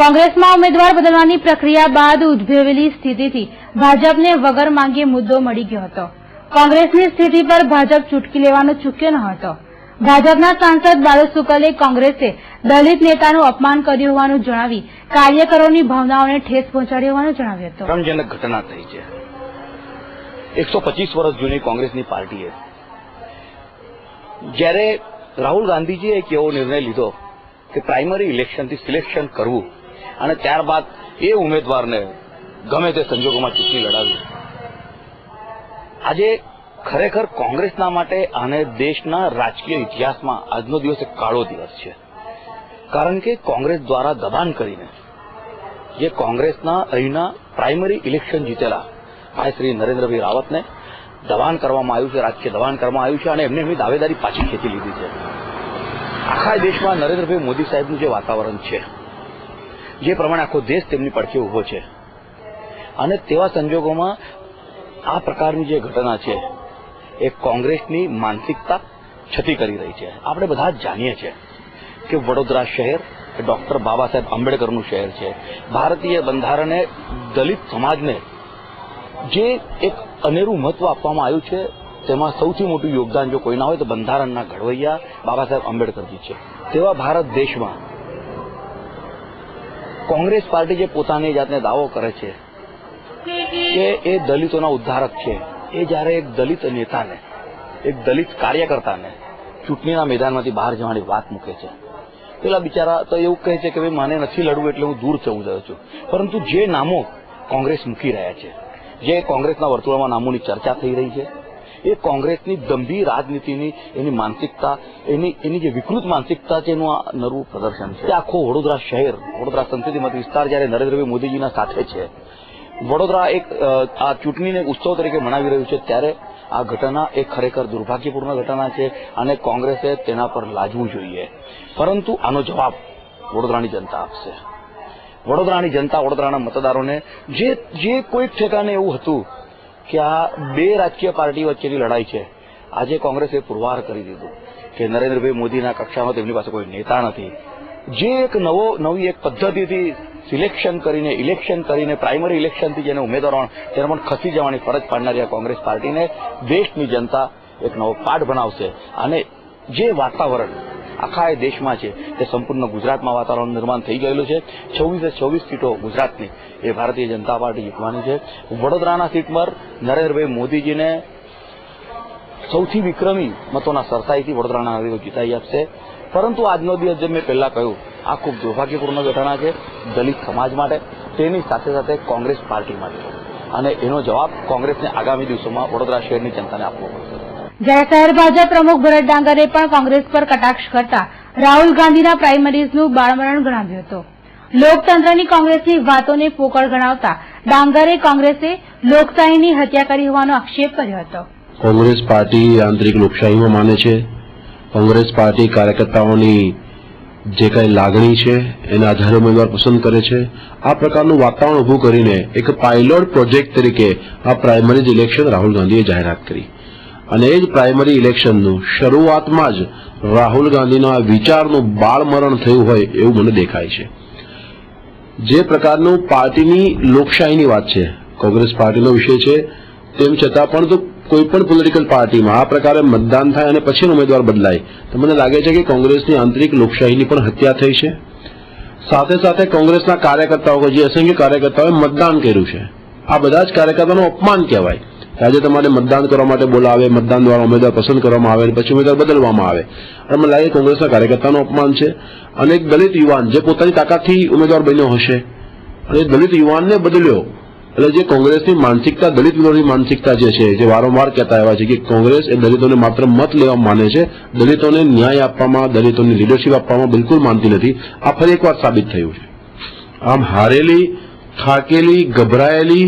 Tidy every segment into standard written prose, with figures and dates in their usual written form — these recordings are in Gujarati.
કોંગ્રેસમાં ઉમેદવાર બદલવાની પ્રક્રિયા બાદ ઉદ્ભવેલી સ્થિતિથી ભાજપને વગર માંગે મુદ્દો મળી ગયો હતો। કોંગ્રેસની સ્થિતિ પર ભાજપ ચૂટકી લેવાનું ચૂક્યો ન હતો। ભાજપના સાંસદ બાળુ શુક્લે કોંગ્રેસે દલિત નેતાનું અપમાન કર્યું હોવાનું જણાવી કાર્યકરોની ભાવનાઓને ઠેસ પહોંચાડી હોવાનું જણાવ્યું હતું। શરમજનક ઘટના થઈ છે। 125 વર્ષ જૂની કોંગ્રેસની પાર્ટીએ જ્યારે રાહુલ ગાંધીજીએ એક એવો નિર્ણય લીધો કે પ્રાઇમરી ઇલેક્શનથી સિલેક્શન કરવું અને ત્યારબાદ એ ઉમેદવારને ગમે તે સંજોગોમાં ચૂંટણી લડાવી, આજે ખરેખર કોંગ્રેસના માટે અને દેશના રાજકીય ઇતિહાસમાં આજનો દિવસ એક કાળો દિવસ છે। કારણ કે કોંગ્રેસ દ્વારા દબાણ કરીને જે કોંગ્રેસના અહીંના પ્રાઇમરી ઇલેક્શન જીતેલા ભાઈ શ્રી નરેન્દ્રભાઈ રાવતને દબાણ કરવામાં આવ્યું છે, રાજકીય દબાણ કરવામાં આવ્યું છે અને એમને એમની દાવેદારી પાછી ખેંચી લીધી છે। આખા દેશમાં નરેન્દ્રભાઈ મોદી સાહેબનું જે વાતાવરણ છે, જે પ્રમાણે આખો દેશ તેમની પડખે ઉભો છે અને તેવા સંજોગોમાં આ પ્રકારની જે ઘટના છે એ કોંગ્રેસની માનસિકતા છતી કરી રહી છે। આપણે બધા જ જાણીએ છીએ કે વડોદરા શહેર ડોક્ટર બાબા સાહેબ આંબેડકરનું શહેર છે। ભારતીય બંધારણે દલિત સમાજને જે એક અનેરું મહત્વ આપવામાં આવ્યું છે તેમાં સૌથી મોટું યોગદાન જો કોઈના હોય તો બંધારણના ઘડવૈયા બાબા સાહેબ આંબેડકરજી છે। તેવા ભારત દેશમાં કોંગ્રેસ પાર્ટી જે પોતાની જાતને દાવો કરે છે કે એ દલિતોના ઉદ્ધારક છે, એ જ્યારે એક દલિત નેતાને, એક દલિત કાર્યકર્તાને ચૂંટણીના મેદાનમાંથી બહાર જવાની વાત મૂકે છે, પેલા બિચારા તો એવું કહે છે કે ભાઈ મને નથી લડવું એટલે હું દૂર જવું રહ્યો છું। પરંતુ જે નામો કોંગ્રેસ મૂકી રહ્યા છે, જે કોંગ્રેસના વર્તુળમાં નામોની ચર્ચા થઈ રહી છે, એ કોંગ્રેસની ગંભીર રાજનીતિની એની માનસિકતા, એની જે વિકૃત માનસિકતા છે એનું આ નરવું પ્રદર્શન છે। આખો વડોદરા શહેર, વડોદરા સંસદીય મત વિસ્તાર જ્યારે નરેન્દ્રભાઈ મોદીજીના સાથે છે, વડોદરા એક આ ચૂંટણીને ઉત્સવ તરીકે મનાવી રહ્યું છે, ત્યારે આ ઘટના એ ખરેખર દુર્ભાગ્યપૂર્ણ ઘટના છે અને કોંગ્રેસે તેના પર લાજવું જોઈએ। પરંતુ આનો જવાબ વડોદરાની જનતા આપશે। વડોદરાની જનતા, વડોદરાના મતદારોને જે કોઈક ઠેકાને એવું હતું કે આ બે રાજકીય પાર્ટી વચ્ચેની લડાઈ છે, આજે કોંગ્રેસે પુરવાર કરી દીધું કે નરેન્દ્રભાઈ મોદીના કક્ષામાં તેમની પાસે કોઈ નેતા નથી। જે એક નવી એક પદ્ધતિથી સિલેક્શન કરીને, ઇલેક્શન કરીને, પ્રાઇમરી ઇલેક્શનથી જેને ઉમેદવારો તેને પણ ખસી જવાની ફરજ પાડનારી આ કોંગ્રેસ પાર્ટીને દેશની જનતા એક નવો પાઠ બનાવશે અને જે વાતાવરણ આખા એ દેશમાં છે તે સંપૂર્ણ ગુજરાતમાં વાતાવરણ નિર્માણ થઈ ગયેલું છે। 26 સીટો ગુજરાતની એ ભારતીય જનતા પાર્ટી જીતવાની છે। વડોદરાના સીટ પર નરેન્દ્રભાઈ મોદીજીને સૌથી વિક્રમી મતોના સરસાઈથી વડોદરાના નાગરિકો જીતાઈ આપશે। પરંતુ આજનો દિવસ જેમ મેં પહેલા કહ્યું, આ ખૂબ દુર્ભાગ્યપૂર્ણ ઘટના છે દલિત સમાજ માટે, તેની સાથે સાથે કોંગ્રેસ પાર્ટી માટે, અને એનો જવાબ કોંગ્રેસને આગામી દિવસોમાં વડોદરા શહેરની જનતાને આપવો પડશે। જ્યારે શહેર ભાજપ પ્રમુખ ભરત ડાંગરે પણ કોંગ્રેસ પર કટાક્ષ કરતા રાહુલ ગાંધીના પ્રાઇમરીઝનું બાળમરણ ગણાવ્યું હતું। લોકતંત્રની કોંગ્રેસની વાતોને પોકળ ગણાવતા ડાંગરે કોંગ્રેસે લોકશાહીની હત્યા કરી હોવાનો આક્ષેપ કર્યો હતો। કોંગ્રેસ પાર્ટી આંતરિક લોકશાહીમાં માને છે। કોંગ્રેસ પાર્ટી કાર્યકર્તાઓની જે કઈ લાગણી છે એના આધારે ઉમેદવાર પસંદ કરે છે। આ પ્રકારનું વાતાવરણ ઉભું કરીને એક પાયલોટ પ્રોજેક્ટ તરીકે આ પ્રાઇમરી ઇલેક્શન રાહુલ ગાંધીએ જાહેરાત કરી અને એ જ પ્રાઇમરી ઇલેક્શનનું શરૂઆતમાં જ રાહુલ ગાંધીના વિચારનું બાળમરણ થયું હોય એવું મને દેખાય છે। જે પ્રકારનું પાર્ટીની લોકશાહીની વાત છે, કોંગ્રેસ પાર્ટીનો વિષય છે, તેમ છતાં પણ તો કોઈ પણ પોલિટિકલ પાર્ટીમાં આ પ્રકારે મતદાન થાય અને પછી ઉમેદવાર બદલાય તો મને લાગે છે કે કોંગ્રેસની આંતરિક લોકશાહીની પણ હત્યા થઈ છે। સાથે સાથે કોંગ્રેસના કાર્યકર્તાઓ, જે અસંખ્ય કાર્યકર્તાઓએ મતદાન કર્યું છે, આ બધા જ કાર્યકર્તાઓનું અપમાન કહેવાય। આજે તમારે મતદાન કરવા માટે બોલાવે, મતદાન દ્વારા ઉમેદવાર પસંદ કરવામાં આવે અને પછી ઉમેદવાર બદલવામાં આવે, અને મને લાગે કોંગ્રેસના કાર્યકર્તાનું અપમાન છે। અને એક દલિત યુવાન જે પોતાની તાકાતથી ઉમેદવાર બન્યો હશે અને દલિત યુવાનને બદલ્યો, એટલે જે કોંગ્રેસની માનસિકતા, દલિત વિરોધી માનસિકતા જે છે, જે વારંવાર કહેતા આવ્યા છે કે કોંગ્રેસ એ દલિતોને માત્ર મત લેવા માને છે, દલિતોને ન્યાય આપવામાં, દલિતોને લીડરશીપ આપવામાં બિલકુલ માનતી નથી। આ ફરી એકવાર સાબિત થયું છે। આમ હારેલી, થાકેલી, ગભરાયેલી,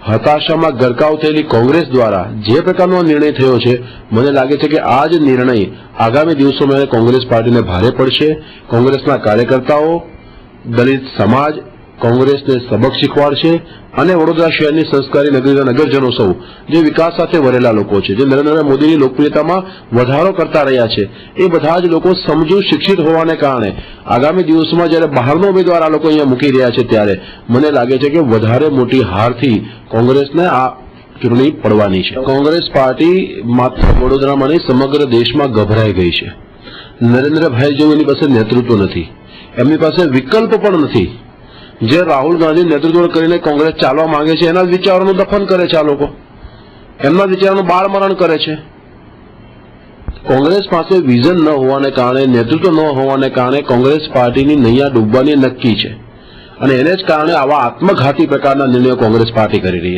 હતાશામાં ગરકાવ થયેલી કોંગ્રેસ દ્વારા જે પ્રકારનો નિર્ણય થયો છે, મને લાગે છે કે આ જ નિર્ણય આગામી દિવસોમાં કોંગ્રેસ પાર્ટીને ભારે પડશે। કોંગ્રેસના કાર્યકર્તાઓ, દલિત સમાજ કોંગ્રેસને સબક શીખવાડશે અને વડોદરા શહેરની સંસ્કારી નગરીના નગરજનો સૌ જે વિકાસ સાથે વરેલા લોકો છે, જે નરેન્દ્ર મોદીની લોકપ્રિયતામાં વધારો કરતા રહ્યા છે, એ બધા જ લોકો સમજુ શિક્ષિત હોવાને કારણે આગામી દિવસોમાં જ્યારે બહારનો ઉમેદવાર આ લોકો અહીંયા મૂકી રહ્યા છે ત્યારે મને લાગે છે કે વધારે મોટી હારથી કોંગ્રેસને આ ચૂંટણી પડવાની છે. કોંગ્રેસ પાર્ટી માત્ર વડોદરામાં નહીં સમગ્ર દેશમાં ગભરાઈ ગઈ છે. નરેન્દ્રભાઈ જેવું એની પાસે નેતૃત્વ નથી, એમની પાસે વિકલ્પ પણ નથી. જે રાહુલ ગાંધી નેતૃત્વ કરીને કોંગ્રેસ ચાલવા માંગે છે એના વિચારોનું દફન કરે છે આ લોકો, એમના વિચારોનું બાળમરણ કરે છે. કોંગ્રેસ પાસે વિઝન ન હોવાને કારણે, નેતૃત્વ ન હોવાને કારણે કોંગ્રેસ પાર્ટીની નૈયા ડૂબવાની નક્કી છે અને એને જ કારણે આવા આત્મઘાતી પ્રકારના નિર્ણયો કોંગ્રેસ પાર્ટી કરી રહી છે.